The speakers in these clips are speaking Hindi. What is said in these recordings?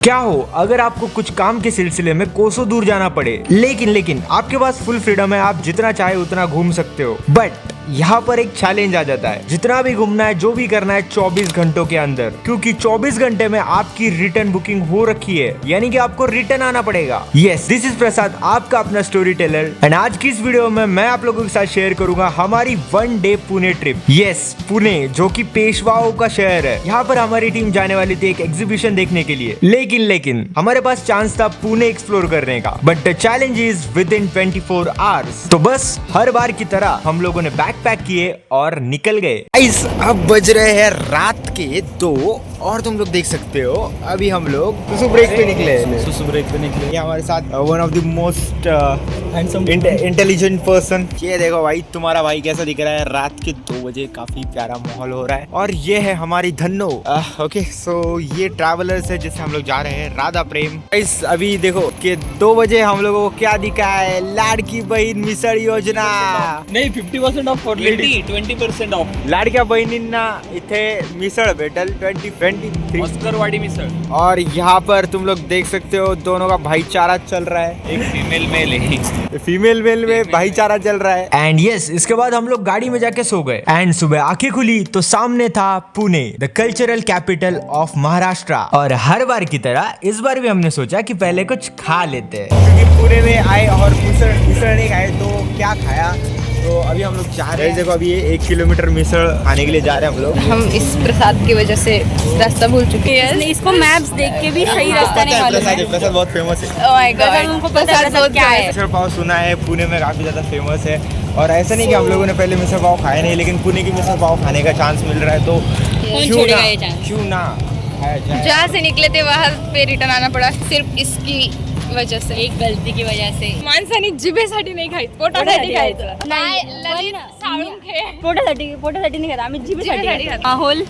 क्या हो अगर आपको कुछ काम के सिलसिले में कोसों दूर जाना पड़े, लेकिन आपके पास फुल फ्रीडम है, आप जितना चाहे उतना घूम सकते हो। बट यहाँ पर एक चैलेंज आ जाता है, जितना भी घूमना है, जो भी करना है 24 घंटों के अंदर, क्योंकि 24 घंटे में आपकी रिटर्न बुकिंग हो रखी है, यानी कि आपको रिटर्न आना पड़ेगा। यस, दिस इज प्रसाद, आपका अपना स्टोरी टेलर, एंड आज की इस वीडियो में मैं आप लोगों के साथ शेयर करूंगा हमारी 1 day Pune trip. Yes, Pune जो कि पेशवाओं का शहर है। यहाँ पर हमारी टीम जाने वाली थी एक एग्जीबिशन देखने के लिए, लेकिन हमारे पास चांस था पुणे एक्सप्लोर करने का, but the challenge is with in 24 hours. तो बस हर बार की तरह हम लोगों ने बैग पैक किए और निकल गए। अब बज रहे हैं रात के 2 और तुम लोग देख सकते हो अभी हम लोग सुसु ब्रेक पे निकले। ये हमारे साथ one of the most intelligent person. ये देखो भाई, तुम्हारा भाई कैसा दिख रहा है रात के 2 बजे, काफी प्यारा माहौल हो रहा है। और ये है हमारी धन्नो। ओके, सो ये ट्रैवलर्स है जिससे हम लोग जा रहे हैं राधा प्रेम। अभी देखो कि 2 बजे हम लोगों को क्या दिखा है, लाड़की बहन मिसळ योजना। नहीं, 50% ऑफ फॉर लेडीज, 20% ऑफ लाडक्या बहिणींना इथे मिसळ भेटल 2023 ऑस्करवाडी मिसळ। और यहाँ पर तुम लोग देख सकते हो दोनों का भाईचारा चल रहा है, एक फीमेल मेल है, फीमेल मेल में भाईचारा चल रहा है। एंड यस, इसके बाद हम लोग गाड़ी में जाके सो गए एंड सुबह आंखें खुली तो सामने था Pune, the cultural capital of Maharashtra. और हर बार की तरह इस बार भी हमने सोचा कि पहले कुछ खा लेते हैं, क्योंकि पुणे में आए और मिसळ नहीं खाए तो क्या खाया। तो अभी हम लोग जा रहे हैं, देखो अभी ये 1 किलोमीटर मिसळ खाने के लिए जा रहे हैं हम लोग। हम इस प्रसाद की वजह से रास्ता भूल चुके हैं। इसको मैप्स देख के भी सही रास्ता नहीं मालूम है। प्रसाद बहुत फेमस है। ओह माय गॉड, उनको पता है क्या है। मिसळ पाव सुना है, पुणे में काफी ज्यादा फेमस है। और ऐसा नहीं कि हम लोगों ने पहले मिसळ पाव खाया नहीं, लेकिन पुणे की मिसळ पाव खाने का चांस मिल रहा है, तो क्यों ना खाया जाए। जहाँ से निकले थे वहाँ पे रिटर्न आना पड़ा, सिर्फ इसकी वजह से, एक गलती की वजह से। माणसाने जिभेसाठी नाही खायचं, पोटासाठी खायचं। नाही, ललित साळून खे पोटासाठी नहीं खाता, हमें जिभेसाठी जीभ खाता। माहौल।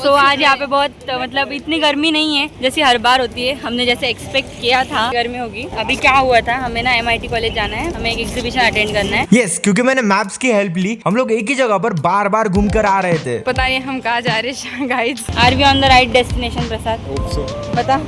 सो आज यहाँ पे बहुत मतलब इतनी गर्मी नहीं है जैसी हर बार होती है। हमने जैसे एक्सपेक्ट किया था गर्मी होगी। अभी क्या हुआ था, हमें ना MIT कॉलेज जाना है, हमें एक एग्जीबिशन अटेंड करना है। यस, क्योंकि मैंने मैप्स की हेल्प ली, हम लोग एक ही जगह पर बार बार घूम कर आ रहे थे। पता नहीं हम कहाँ जा रहे हैं guys. Are we on the right destination Prasad? बता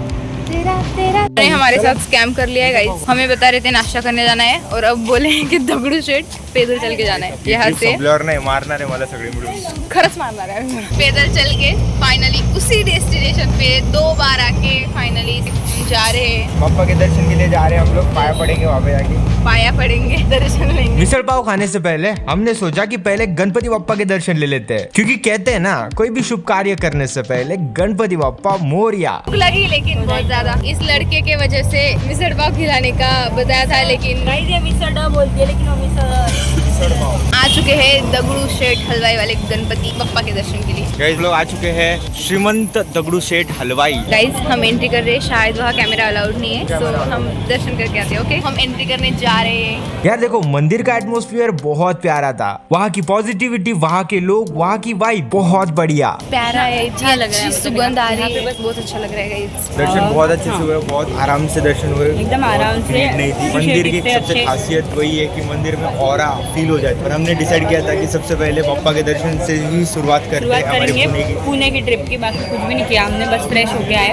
ने हमारे साथ स्कैम कर लिया है गाइस। हमें बता रहे थे नाश्ता करने जाना है और अब बोले हैं कि दगडूशेठ पैदल चल के जाना है यहाँ से। नाही मारणार आहे मला सगळे मिळून, खरंच मारणार है। पैदल चल के फाइनली उसी डेस्टिनेशन पे 2 बार आके फाइनली जा रहे हैं। पापा के दर्शन के लिए जा रहे हैं हम लोग, पाया पड़ेंगे वहाँ पे जाके, पाया पड़ेंगे, दर्शन लेंगे। मिसळ पाव खाने से पहले हमने सोचा कि पहले गणपति बप्पा के दर्शन ले लेते हैं, क्योंकि कहते हैं ना, कोई भी शुभ कार्य करने से पहले गणपति बप्पा मोरया। भूख लगी लेकिन बहुत ज्यादा, इस लड़के के वजह से मिसळ पाव खिलाने का बताया था, लेकिन मिसळ बोलती है, लेकिन आ चुके हैं दगडूशेठ हलवाई वाले गणपति बप्पा के दर्शन के लिए। गाइस लोग आ चुके हैं श्रीमंत दगडूशेठ हलवाई। गाइस हम एंट्री कर रहे हैं, शायद वहाँ कैमरा अलाउड नहीं है, तो हम दर्शन करके आते हैं। ओके, हम एंट्री करने जा रहे हैं। यार देखो, मंदिर का एटमॉस्फेयर बहुत प्यारा था, वहाँ की पॉजिटिविटी, वहाँ के लोग, वहाँ की वाइब बहुत बढ़िया, प्यारा है, अच्छा लग रहा है, सुगंध आ रही है, बहुत अच्छा लग रहा है गाइस। दर्शन बहुत अच्छे से हुए, बहुत आराम से दर्शन हुए, एकदम आराम से। भीड़ नहीं थी। मंदिर की सबसे खासियत वही है कि मंदिर में ऑरा फील हो जाए, और हमने डिसाइड किया था कि सबसे पहले पप्पा के दर्शन से ही शुरुआत करते हैं हमारे करेंगे पुणे की ट्रिप की। बाकी कुछ भी नहीं किया हमने, बस फ्रेश होके आए।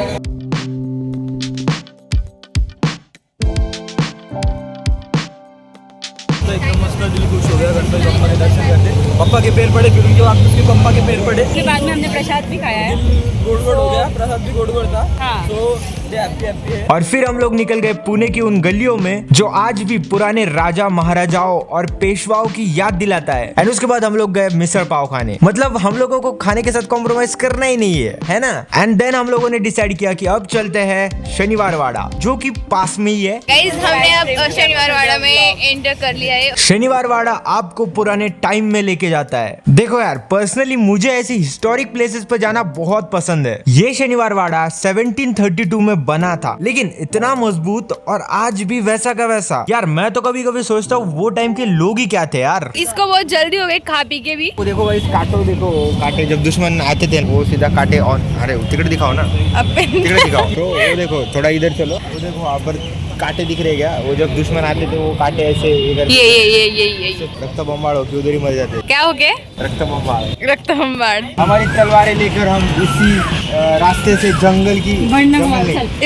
तो एकदम मस्त दिल खुश हो गया गणपति बप्पा के दर्शन करते। पप्पा के पैर पड़े, क्योंकि जो आप उसके पप्पा के पैर पड़े। उसके बाद में हमने प्रसाद भी खाया है, गोड़ हो गया, प्रसाद भी गोड़ था। हाँ। तो हैप्पी है। और फिर हम लोग निकल गए पुणे की उन गलियों में जो आज भी पुराने राजा महाराजाओं और पेशवाओं की याद दिलाता है। एंड उसके बाद हम लोग गए मिसळ पाव खाने, मतलब हम लोगों को खाने के साथ कॉम्प्रोमाइज करना ही नहीं है ना। एंड देन हम लोगों ने डिसाइड किया कि अब चलते हैं शनिवार वाड़ा, जो कि पास में ही है। गाइस हमने अब शनिवार वाड़ा में एंटर कर लिया है। शनिवार वाड़ा आपको पुराने टाइम में लेके जाता है। देखो यार, पर्सनली मुझे ऐसी हिस्टोरिक प्लेसेस पर जाना बहुत पसंद है। ये शनिवार वाड़ा 1732 में बना था, लेकिन इतना मजबूत और आज भी वैसा का वैसा। यार मैं तो कभी कभी सोचता हूँ वो टाइम के लोग ही क्या थे यार। इसको बहुत जल्दी हो गई खा पी के भी। वो देखो भाई, कांटो देखो, कांटे जब दुश्मन आते थे वो सीधा कांटे ऑन। अरे तिकड़े दिखाओ ना, अब तिकड़े दिखाओ। तो वो देखो, थोड़ा इधर चलो, वो देखो वहाँ पर कांटे दिख रहे क्या? वो जब दुश्मन आते थे वो कांटे ऐसे ये रक्त बम्बाड़ होके उधर ही मर जाते। क्या हो गया? रक्त बम्बाड़। रक्त बम्बाड़। हमारी तलवारें लेकर हम इसी रास्ते से जंगल की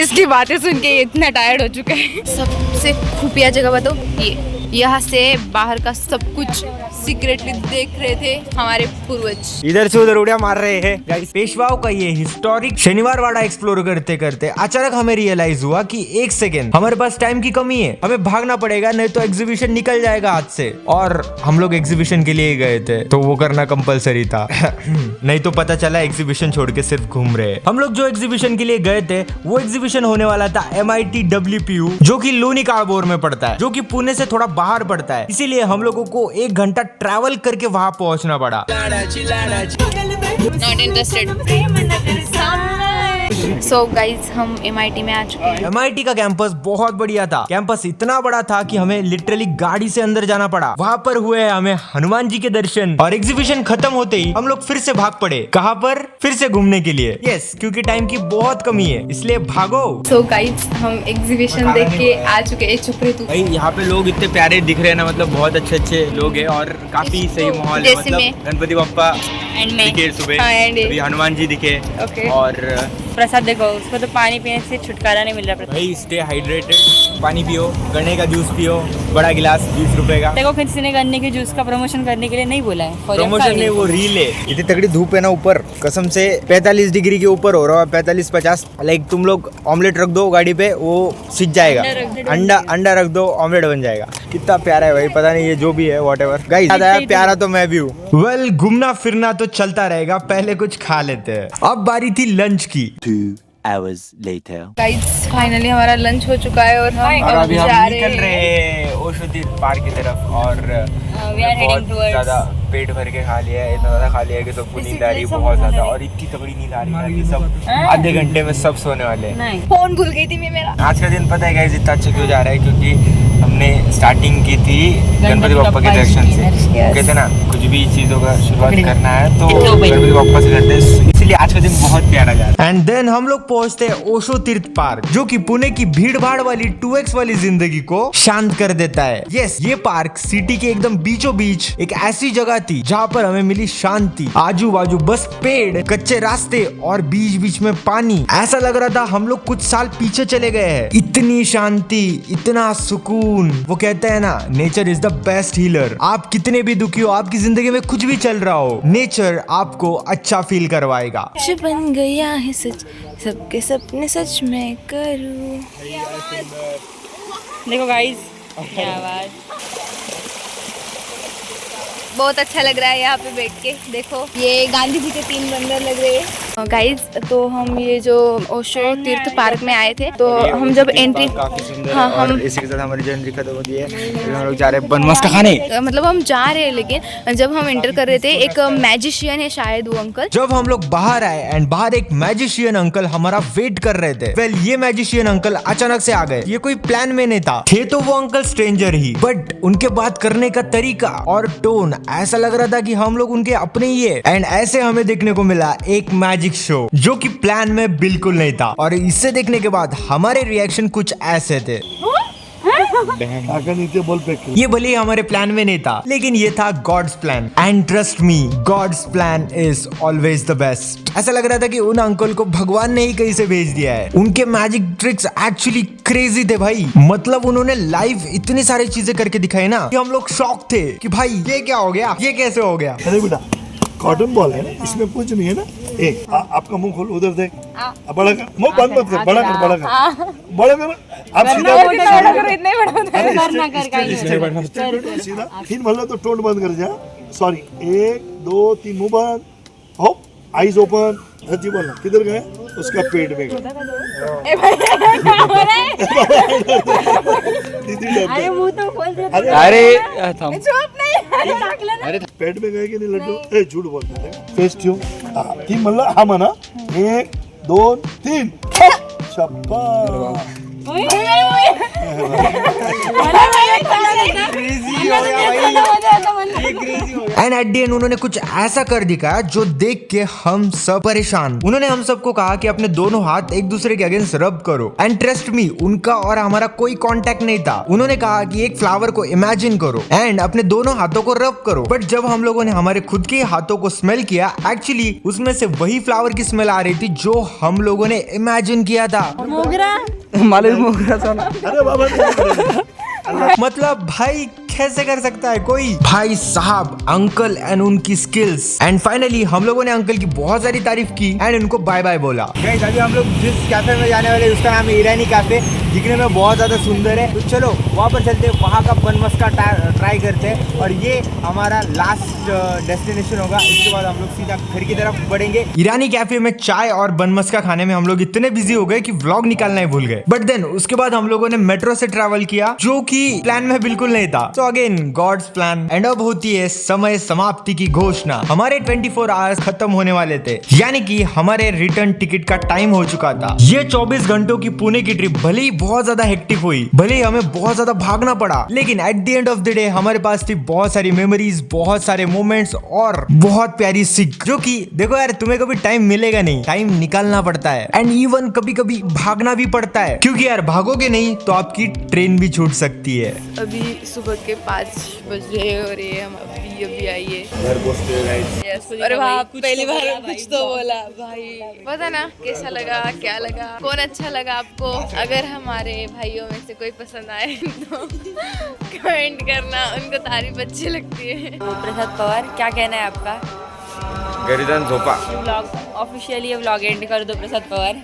इसकी बातें सुन के इतना टायर्ड हो चुका है। सबसे खुफिया जगह बताओ, ये यहाँ से बाहर का सब कुछ सीक्रेटली देख रहे थे हमारे पूर्वज। इधर से उधर उड़िया मार रहे हैं गाइस। पेशवाओं का ये हिस्टोरिक शनिवार वाड़ा एक्सप्लोर करते करते अचानक हमें रियलाइज हुआ कि एक सेकेंड हमारे पास टाइम की कमी है, हमें भागना पड़ेगा नहीं तो एग्जीबिशन निकल जाएगा हाथ से। और हम लोग एग्जीबिशन के लिए गए थे तो वो करना कंपलसरी था नहीं तो पता चला एग्जीबिशन छोड़ के सिर्फ घूम रहे। हम लोग जो एग्जीबिशन के लिए गए थे वो एग्जीबिशन होने वाला था MIT WPU, जो कि लूनी काड़बोर में पड़ता है, जो कि पुणे से थोड़ा बाहर पड़ता है। इसीलिए हम लोगों को 1 घंटा ट्रैवल करके वहां पहुंचना पड़ा। Not interested. So guys, हम MIT में आ चुके हैं। MIT का कैंपस बहुत बढ़िया था। कैंपस इतना बड़ा था कि हमें लिटरली गाड़ी से अंदर जाना पड़ा। वहाँ पर हुए हमें हनुमान जी के दर्शन और एग्जीबिशन खत्म होते ही हम लोग फिर से भाग पड़े। कहाँ पर? फिर से घूमने के लिए। यस, क्योंकि टाइम की बहुत कमी है, इसलिए भागो। So guys, हम एग्जीबिशन देख के आ चुके हैं। चुप रहे तू। भाई यहाँ पे लोग इतने प्यारे दिख रहे हैं ना, मतलब बहुत अच्छे अच्छे लोग हैं और काफी सही माहौल है। जैसे मतलब गणपति बप्पा दिखे सुबह, हाँ, and अभी हनुमान जी दिखे Okay. और प्रसाद देखो, उसको तो पानी पीने से छुटकारा नहीं मिल रहा। भाई स्टे हाइड्रेटेड, पानी पियो, गन्ने का जूस पियो, बड़ा गिलास 20 रुपए का। देखो किसी ने गन्ने के जूस का प्रमोशन करने के लिए नहीं बोला है। प्रमोशन नहीं, वो रील है। इतनी तगड़ी धूप है ना ऊपर, कसम से 45 डिग्री के ऊपर हो रहा है, 45-50। लाइक तुम लोग ऑमलेट रख दो गाड़ी पे, वो सिज जाएगा। अंडा रख दो, ऑमलेट बन जाएगा। कितना प्यारा है भाई, पता नहीं ये जो भी है व्हाटएवर। गाइस प्यारा तो मैं भी हूँ। वेल, घूमना फिरना तो चलता रहेगा, पहले कुछ खा लेते हैं। अब बारी थी लंच की। 2 hours later. Guys, फाइनली हमारा लंच हो चुका है और हम और अभी हम जा निकल रहे हैं ओशोतीर्थ पार्क की तरफ और we are heading बहुत towards- ज्यादा पेट भर के खा लिया है, इतना ज्यादा खा लिया है कि सबको नींद आ रही है बहुत ज्यादा, और इतनी तगड़ी नींद आ रही है कि सब आधे घंटे में सब सोने वाले हैं। नहीं। फोन भूल गई थी मैं मेरा। आज का दिन पता है गाइस इतना अच्छा क्यों जा रहा है, क्योंकि हमने स्टार्टिंग की थी गणपति बप्पा के दर्शन से। कहते हैं ना, कुछ भी चीजों का शुरुआत करना है तो गणपति बप्पा से करते हैं, इसलिए आज का दिन बहुत प्यारा जा रहा है। एंड देन हम लोग पहुंचते हैं ओशो तीर्थ पार्क, जो कि पुणे की भीड़ भाड़ वाली 2x वाली जिंदगी को शांत कर देता है। यस, ये पार्क सिटी के एकदम बीचों बीच एक ऐसी जगह थी जहाँ पर हमें मिली शांति। आजू बाजू बस पेड़, कच्चे रास्ते और बीच बीच में पानी। ऐसा लग रहा था हम लोग कुछ साल पीछे चले गए हैं। इतनी शांति, इतना सुकून। वो कहते हैं ना, nature is the best healer. आप कितने भी दुखी हो, आपकी जिंदगी में कुछ भी चल रहा हो, नेचर आपको अच्छा फील करवाएगा। बन गया है सच, सबके सपने सच में करूं। देखो गाइस, क्या आवाज। बहुत अच्छा लग रहा है यहाँ पे बैठ के। देखो ये गांधी जी के 3 बंदर लग रहे हैं। गाइस, तो हम ये जो ओशो तीर्थ पार्क में आए थे, तो हम जब एंट्री, काफी सुंदर हाँ, है और हम इसी के साथ हमारी जर्नी खत्म होती है। अभी हम लोग जा रहे हैं बनमस का खाने। मतलब हम जा रहे हैं, लेकिन जब हम एंटर कर रहे थे एक मैजिशियन है शायद वो अंकल। जब हम लोग बाहर आए एंड बाहर एक मैजिशियन अंकल हमारा वेट कर रहे थे। वेल, ये मैजिशियन अंकल अचानक से आ गए। ये कोई प्लान में नहीं था, थे तो वो अंकल स्ट्रेंजर ही, बट उनके बात करने का तरीका और टोन ऐसा लग रहा था कि हम लोग उनके अपने ही है। एंड ऐसे हमें देखने को मिला एक मैजिक शो, जो कि प्लान में बिल्कुल नहीं था। और इसे देखने के बाद हमारे रिएक्शन कुछ ऐसे थे। ये भले ही हमारे प्लान में नहीं था, लेकिन ये था God's plan. And trust me, God's plan is always the best. ऐसा लग रहा था कि उन अंकल को भगवान ने ही कहीं से भेज दिया है। उनके मैजिक ट्रिक्स एक्चुअली क्रेजी थे भाई। मतलब उन्होंने लाइव इतनी सारी चीजें करके दिखाई ना कि हम लोग शॉक थे कि भाई ये क्या हो गया, ये कैसे हो गया। अरे बेटा, कॉटन बॉल है ना, इसमें कुछ नहीं है ना। आपका मुंह खोल, उधर देख। बड़ा कर, मुंह बंद मत कर, बड़ा कर, बड़ा कर, बड़ा कर। आप सीधा सीधा 3 भरला तो टोन बंद कर जा। सॉरी, 1 2 3 मुंह बंद, हो, आईज ओपन। जी बोलना, किधर गए? उसका पेट में गए। अरे मुंह तो खोल दे। अरे अरे पेट में गए कि नहीं लड्डू? ए, झूठ बोलते थे। फेस ट्यूब 3 म्हणला, हा म्हणा। 1 2 3 शब्बा। एंड एट द एंड उन्होंने कुछ ऐसा कर दिखाया जो देख के हम सब परेशान। उन्होंने हम सबको कहा कि अपने दोनों हाथ एक दूसरे के अगेंस्ट रब करो एंड ट्रस्ट मी, उनका और हमारा कोई कांटेक्ट नहीं था। उन्होंने कहा कि एक फ्लावर को इमेजिन करो एंड अपने दोनों हाथों को रब करो। बट जब हम लोगों ने हमारे खुद के हाथों को स्मेल किया, एक्चुअली उसमें से वही फ्लावर की स्मेल आ रही थी जो हम लोगों ने इमेजिन किया था। अरे बाबा मतलब भाई कैसे कर सकता है कोई? भाई साहब, अंकल एंड उनकी स्किल्स। एंड फाइनली हम लोगों ने अंकल की बहुत सारी तारीफ की एंड उनको बाय बाय बोला। गाइस अभी हम लोग जिस कैफे में जाने वाले उसका नाम है ईरानी कैफे। दिखने में बहुत ज़्यादा सुंदर है, तो चलो वहाँ पर चलते हैं, वहाँ का बन मस्का ट्राई करते हैं और ये हमारा लास्ट डेस्टिनेशन होगा। इसके बाद हम लोग सीधा घर की तरफ बढ़ेंगे। ईरानी कैफे में चाय और बन मस्का खाने में हम लोग इतने बिजी हो गए कि व्लॉग निकालना ही भूल गए। बट देन उसके बाद हम लोगों ने मेट्रो से ट्रैवल किया जो कि प्लान में बिल्कुल नहीं था। So again God's plan. And अब होती है समय समाप्ति की घोषणा। हमारे 24 आवर्स खत्म होने वाले थे, यानी कि हमारे रिटर्न टिकट का टाइम हो चुका था। ये 24 घंटों की पुणे की ट्रिप भले ही बहुत ज्यादा हेक्टिक हुई, भले ही हमें बहुत ज्यादा भागना पड़ा, लेकिन at the end of the day हमारे पास थी बहुत सारी मेमोरीज, बहुत सारे मोमेंट्स और बहुत प्यारी सीख। जो कि देखो यार, तुम्हें कभी टाइम मिलेगा नहीं, टाइम निकालना पड़ता है एंड इवन कभी कभी भागना भी पड़ता है, क्योंकि यार भागोगे नहीं तो आपकी ट्रेन भी छूट सकती है। अभी सुबह के 5 बजे और ये हम अभी आइए घर पहुंचते हैं गाइस। yes, और वहाँ पहली बार कुछ तो बोला भाई। पता ना कैसा लगा, क्या लगा, कौन अच्छा लगा आपको? अगर हमारे भाइयों में से कोई पसंद आए तो कमेंट करना, उनको तारीफ अच्छी लगती है। प्रसाद पवार, क्या कहना है आपका? गरिदन झोपा। व्लॉग ऑफिशियली व्लॉग एंड कर दो प्रसाद पवार।